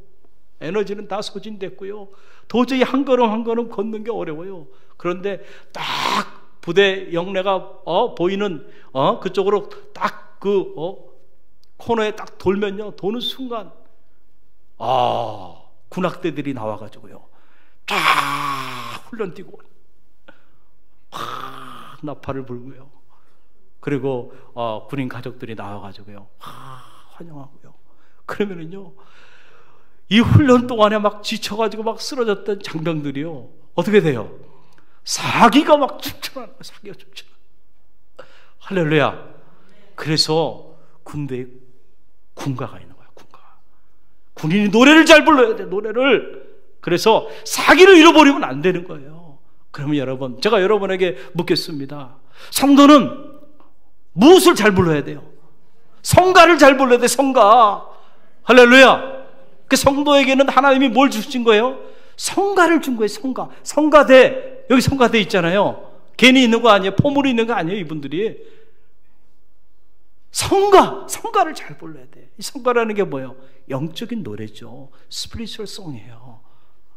에너지는 다 소진됐고요, 도저히 한 걸음 한 걸음 걷는 게 어려워요. 그런데 딱 부대 영내가 보이는 그쪽으로 딱 그 코너에 딱 돌면요, 도는 순간 군악대들이 나와가지고요, 쫙 훈련 뛰고 나팔을 불고요, 그리고 군인 가족들이 나와가지고요 환영하고요. 그러면은요, 이 훈련 동안에 막 지쳐가지고 막 쓰러졌던 장병들이요, 어떻게 돼요? 사기가 막 축천하는 거예요. 사기가 축천하는 거예요. 할렐루야. 그래서 군대에 군가가 있는 거예요. 군가. 군인이 노래를 잘 불러야 돼. 노래를. 그래서 사기를 잃어버리면 안 되는 거예요. 그러면 여러분, 제가 여러분에게 묻겠습니다. 성도는 무엇을 잘 불러야 돼요? 성가를 잘 불러야 돼. 성가. 할렐루야. 그 성도에게는 하나님이 뭘 주신 거예요? 성가를 준 거예요. 성가. 성가대. 여기 성가대 있잖아요. 괜히 있는 거 아니에요. 포물이 있는 거 아니에요. 이분들이. 성가를 잘 불러야 돼. 이 성가라는 게 뭐예요? 영적인 노래죠. 스피리추얼 송이에요.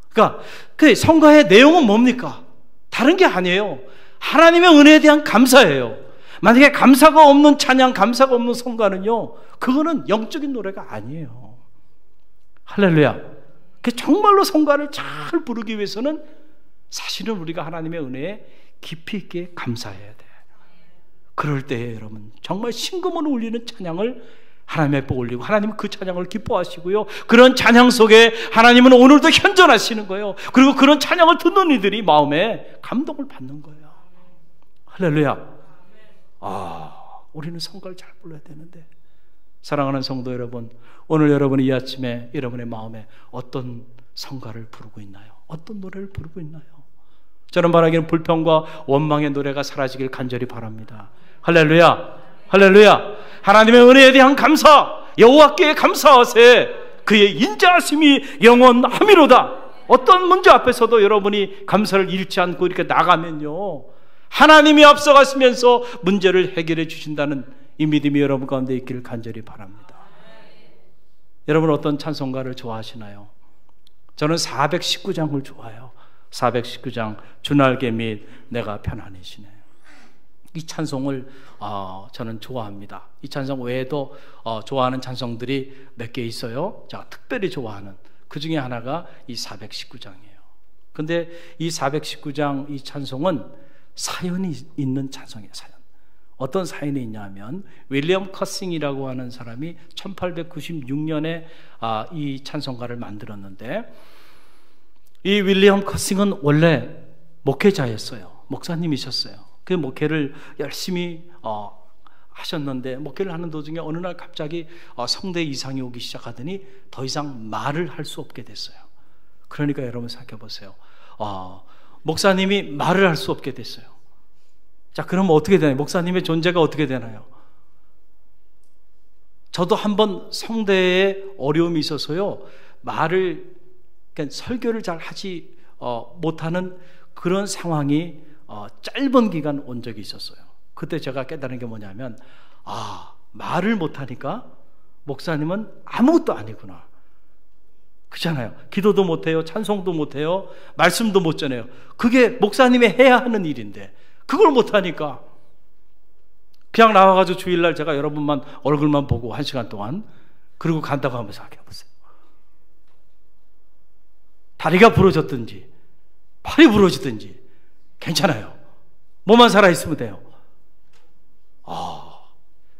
그러니까 그 성가의 내용은 뭡니까? 다른 게 아니에요. 하나님의 은혜에 대한 감사예요. 만약에 감사가 없는 찬양, 감사가 없는 성가는요, 그거는 영적인 노래가 아니에요. 할렐루야. 정말로 성가를 잘 부르기 위해서는 사실은 우리가 하나님의 은혜에 깊이 있게 감사해야 돼. 그럴 때 여러분, 정말 신금으로 울리는 찬양을 하나님 앞에 올리고 하나님은 그 찬양을 기뻐하시고요, 그런 찬양 속에 하나님은 오늘도 현존하시는 거예요. 그리고 그런 찬양을 듣는 이들이 마음에 감동을 받는 거예요. 할렐루야. 우리는 성가를 잘 불러야 되는데. 사랑하는 성도 여러분, 오늘 여러분이 이 아침에 여러분의 마음에 어떤 성가를 부르고 있나요? 어떤 노래를 부르고 있나요? 저는 바라기는 불평과 원망의 노래가 사라지길 간절히 바랍니다. 할렐루야, 할렐루야. 하나님의 은혜에 대한 감사, 여호와께 감사하세. 그의 인자하심이 영원하미로다. 어떤 문제 앞에서도 여러분이 감사를 잃지 않고 이렇게 나가면요, 하나님이 앞서가시면서 문제를 해결해 주신다는 이 믿음이 여러분 가운데 있기를 간절히 바랍니다. 여러분 어떤 찬송가를 좋아하시나요? 저는 419장을 좋아해요. 419장 주날개 및 내가 편안히 지내요. 이 찬송을 저는 좋아합니다. 이 찬송 외에도 좋아하는 찬송들이 몇 개 있어요. 제가 특별히 좋아하는 그 중에 하나가 이 419장이에요. 근데 이 419장 이 찬송은 사연이 있는 찬송이에요. 사연. 어떤 사연이 있냐면 윌리엄 커싱이라고 하는 사람이 1896년에 이 찬송가를 만들었는데, 이 윌리엄 커싱은 원래 목회자였어요. 목사님이셨어요. 그 목회를 열심히 하셨는데, 목회를 하는 도중에 어느 날 갑자기 성대에 이상이 오기 시작하더니 더 이상 말을 할 수 없게 됐어요. 그러니까 여러분 생각해 보세요. 목사님이 말을 할 수 없게 됐어요. 자, 그러면 어떻게 되나요? 목사님의 존재가 어떻게 되나요? 저도 한번 성대에 어려움이 있어서요, 말을, 그러니까 설교를 잘 하지 못하는 그런 상황이 짧은 기간 온 적이 있었어요. 그때 제가 깨달은 게 뭐냐면, 말을 못하니까 목사님은 아무것도 아니구나. 그렇잖아요. 기도도 못해요, 찬송도 못해요, 말씀도 못 전해요. 그게 목사님이 해야 하는 일인데 그걸 못하니까 그냥 나와가지고 주일날 제가 여러분만 얼굴만 보고 1시간 동안 그리고 간다고 한번 생각해보세요. 다리가 부러졌든지 팔이 부러지든지 괜찮아요. 몸만 살아있으면 돼요.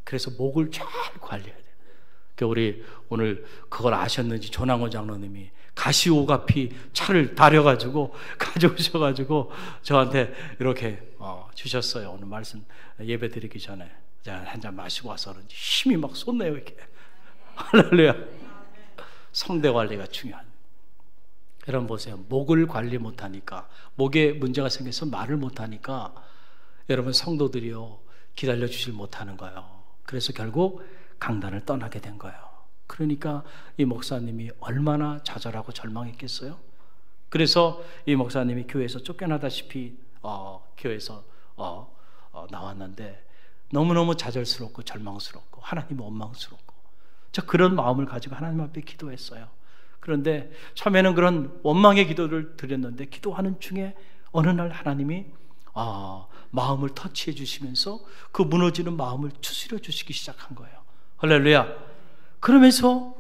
그래서 목을 잘 관리해야 돼요. 우리 오늘 그걸 아셨는지 조남원 장로님이 가시오가피 차를 다려가지고 가져오셔가지고 저한테 이렇게 주셨어요. 오늘 말씀 예배 드리기 전에 한 잔 마시고 와서 그런지 힘이 막 솟네요. 이렇게. 할렐루야. 성대 관리가 중요한. 여러분 보세요. 목을 관리 못하니까, 목에 문제가 생겨서 말을 못하니까 여러분 성도들이요, 기다려주질 못하는 거예요. 그래서 결국 강단을 떠나게 된 거예요. 그러니까 이 목사님이 얼마나 좌절하고 절망했겠어요? 그래서 이 목사님이 교회에서 쫓겨나다시피 교회에서 나왔는데 너무너무 좌절스럽고 절망스럽고 하나님 원망스럽고, 저 그런 마음을 가지고 하나님 앞에 기도했어요. 그런데 처음에는 그런 원망의 기도를 드렸는데 기도하는 중에 어느 날 하나님이 마음을 터치해 주시면서 그 무너지는 마음을 추스려 주시기 시작한 거예요. 할렐루야. 그러면서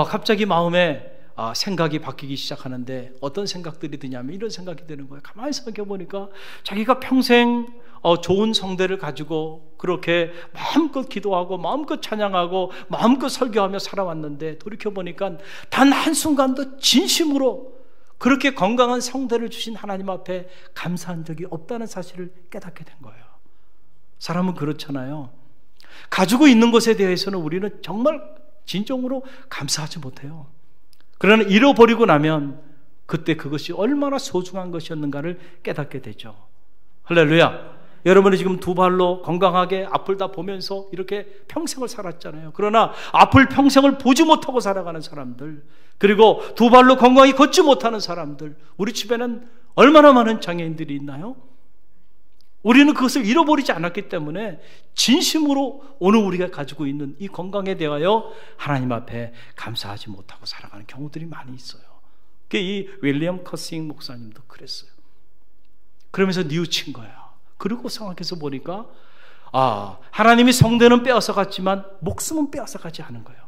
갑자기 마음에 생각이 바뀌기 시작하는데 어떤 생각들이 드냐면 이런 생각이 드는 거예요. 가만히 생각해 보니까 자기가 평생 좋은 성대를 가지고 그렇게 마음껏 기도하고 마음껏 찬양하고 마음껏 설교하며 살아왔는데 돌이켜 보니까 단 한순간도 진심으로 그렇게 건강한 성대를 주신 하나님 앞에 감사한 적이 없다는 사실을 깨닫게 된 거예요. 사람은 그렇잖아요. 가지고 있는 것에 대해서는 우리는 정말 진정으로 감사하지 못해요. 그러나 잃어버리고 나면 그때 그것이 얼마나 소중한 것이었는가를 깨닫게 되죠. 할렐루야. 여러분이 지금 두 발로 건강하게 앞을 다 보면서 이렇게 평생을 살았잖아요. 그러나 앞을 평생을 보지 못하고 살아가는 사람들, 그리고 두 발로 건강히 걷지 못하는 사람들, 우리 집에는 얼마나 많은 장애인들이 있나요? 우리는 그것을 잃어버리지 않았기 때문에 진심으로 오늘 우리가 가지고 있는 이 건강에 대하여 하나님 앞에 감사하지 못하고 살아가는 경우들이 많이 있어요. 이 윌리엄 커싱 목사님도 그랬어요. 그러면서 뉘우친 거예요. 그리고 생각해서 보니까 하나님이 성대는 빼앗아갔지만 목숨은 빼앗아가지 않은 거예요.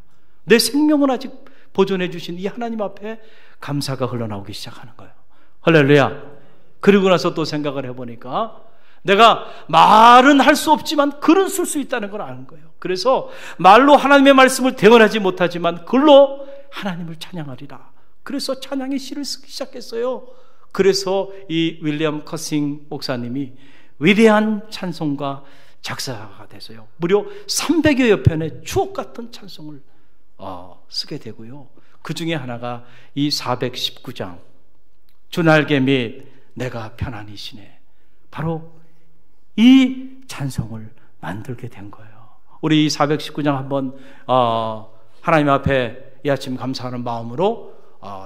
내 생명은 아직 보존해 주신 이 하나님 앞에 감사가 흘러나오기 시작하는 거예요. 할렐루야. 그리고 나서 또 생각을 해보니까 내가 말은 할 수 없지만 글은 쓸 수 있다는 걸 아는 거예요. 그래서 말로 하나님의 말씀을 대언하지 못하지만 글로 하나님을 찬양하리라. 그래서 찬양의 시를 쓰기 시작했어요. 그래서 이 윌리엄 커싱 목사님이 위대한 찬송가 작사가 돼서요, 무려 300여 편의 추억 같은 찬송을 쓰게 되고요. 그 중에 하나가 이 419장 주날개 및 내가 편안히 쉬네, 바로 이 찬송을 만들게 된 거예요. 우리 이 419장 한번 하나님 앞에 이 아침 감사하는 마음으로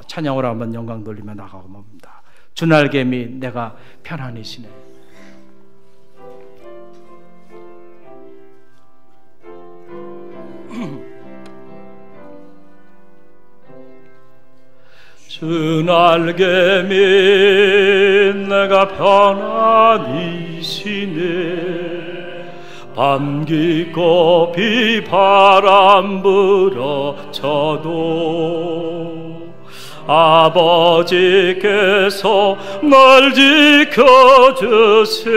찬양으로 한번 영광 돌리며 나가고 맙니다. 주날개 및 내가 편안히 쉬네. 주날개 및 내가 편안히 쉬네, 밤 깊고 비바람 불어쳐도 아버지께서 날 지켜주시니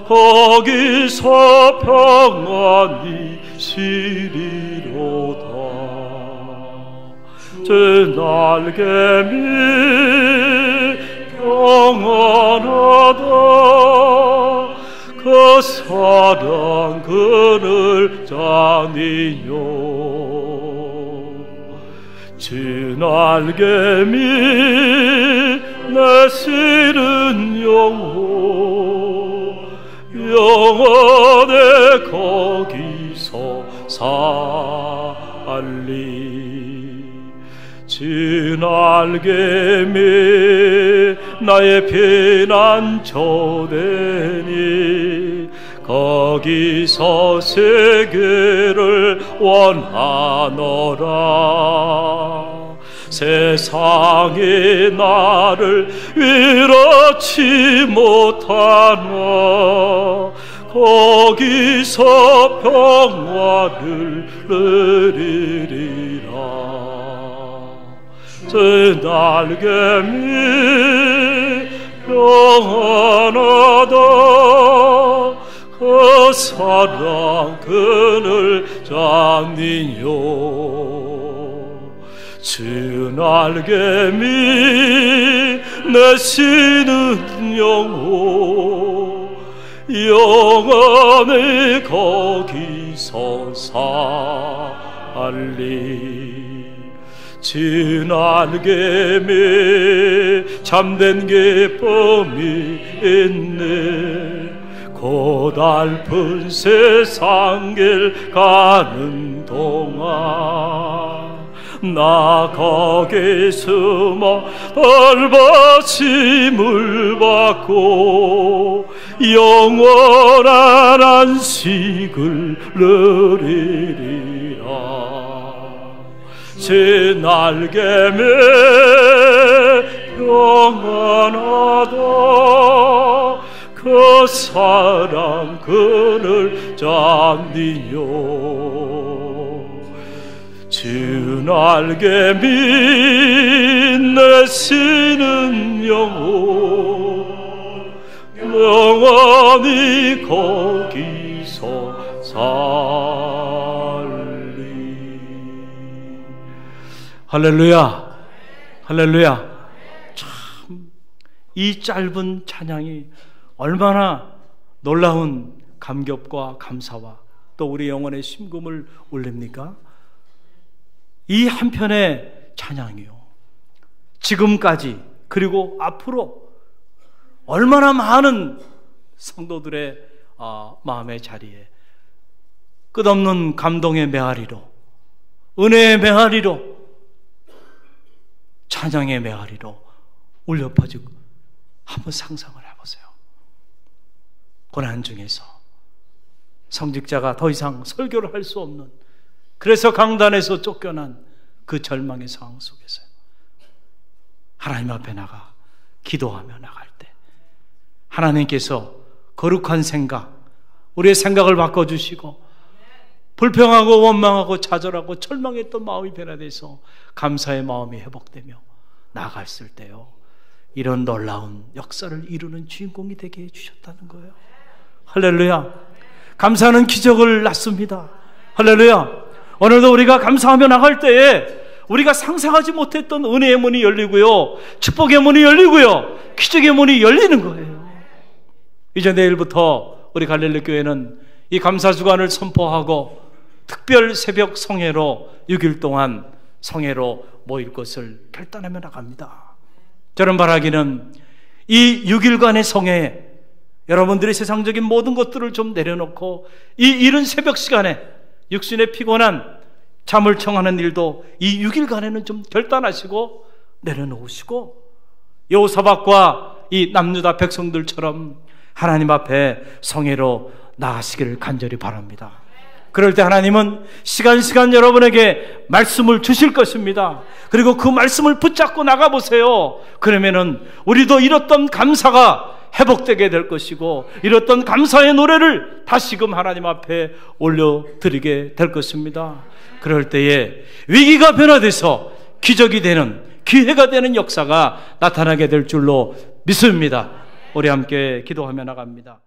거기서 평안히 쉬리로다. 제 날개 밑 평안하다, 그 사랑 그늘 자니요. 제 날개 밑 내 실은 영원히 거기서 살리. 주 날개 밑 나의 피난처되니 거기서 세계를 원하노라. 세상이 나를 위로치 못하나 거기서 평화를 누리리라. 제 날개 밑 평안하다, 그 사랑 그늘 잡니요. 주 날개 밑 내 쉬는 영원히 거기서 살리. 주 날개 밑 참된 기쁨이 있네, 고달픈 세상 길 가는 동안 나 거기 숨어 벌받침을 받고 영원한 안식을 누리리라. 제 날개 밑 평안하다, 그 사랑 그늘 잡니요. 주 날개 밑 내 쉬는 영원히 거기서 살리. 할렐루야, 할렐루야. 참 이 짧은 찬양이 얼마나 놀라운 감격과 감사와 또 우리 영혼의 심금을 울립니까? 이 한편의 찬양이요, 지금까지 그리고 앞으로 얼마나 많은 성도들의 마음의 자리에 끝없는 감동의 메아리로, 은혜의 메아리로, 찬양의 메아리로 울려 퍼지고, 한번 상상을 해보세요. 고난 중에서 성직자가 더 이상 설교를 할 수 없는, 그래서 강단에서 쫓겨난 그 절망의 상황 속에서 하나님 앞에 나가 기도하며 나갈 때 하나님께서 거룩한 생각, 우리의 생각을 바꿔주시고 불평하고 원망하고 좌절하고 절망했던 마음이 변화돼서 감사의 마음이 회복되며 나아갔을 때요, 이런 놀라운 역사를 이루는 주인공이 되게 해주셨다는 거예요. 할렐루야. 감사는 기적을 낳습니다. 할렐루야. 오늘도 우리가 감사하며 나갈 때에 우리가 상상하지 못했던 은혜의 문이 열리고요, 축복의 문이 열리고요, 기적의 문이 열리는 거예요. 이제 내일부터 우리 갈릴리 교회는 이 감사주간을 선포하고 특별 새벽 성회로 6일 동안 성회로 모일 것을 결단하며 나갑니다. 저는 바라기는 이 6일간의 성회에 여러분들이 세상적인 모든 것들을 좀 내려놓고 이 이른 새벽 시간에 육신의 피곤한 잠을 청하는 일도 이 6일간에는 좀 결단하시고 내려놓으시고 여호사밧과 이 남유다 백성들처럼 하나님 앞에 성회로 나아가시기를 간절히 바랍니다. 그럴 때 하나님은 시간 여러분에게 말씀을 주실 것입니다. 그리고 그 말씀을 붙잡고 나가보세요. 그러면은 우리도 잃었던 감사가 회복되게 될 것이고 잃었던 감사의 노래를 다시금 하나님 앞에 올려드리게 될 것입니다. 그럴 때에 위기가 변화돼서 기적이 되는, 기회가 되는 역사가 나타나게 될 줄로 믿습니다. 우리 함께 기도하며 나갑니다.